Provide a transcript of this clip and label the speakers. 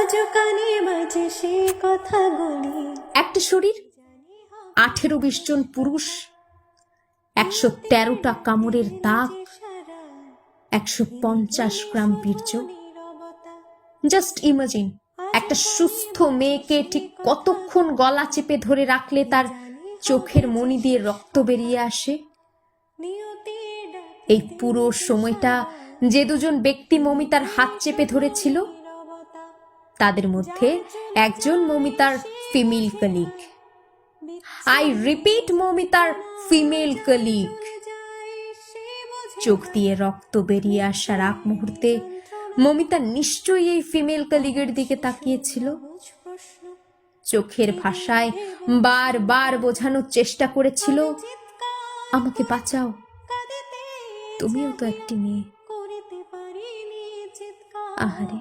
Speaker 1: আজও কানে বাজে সে কথাগুলি।
Speaker 2: একটা শরীর, 18-20 জন পুরুষ, 113টা কামড়ের দাগ, 150 গ্রাম বীর্য। জাস্ট ইমাজিন, একটা সুস্থ মেয়েকে ঠিক কতক্ষণ গলা চেপে ধরে রাখলে তার চোখের মণি দিয়ে রক্ত বেরিয়ে আসে। এই পুরো সময়টা যে দুজন ব্যক্তি মমিতার হাত চেপে ধরেছিল, তাদের মধ্যে একজন মমিতার ফিমেল কলিগ। আই রিপিট, মমিতার ফিমেল কলিগ। চোখ দিয়ে রক্ত বেরিয়ে আসার আগ মুহূর্তে মমিতা নিশ্চয়ই এই ফিমেল কলিগের দিকে তাকিয়েছিল। চোখের ভাষায় বারবার বোঝানোর চেষ্টা করেছিল, আমাকে বাঁচাও, তুমিও তো একটি মেয়ে। আহারে।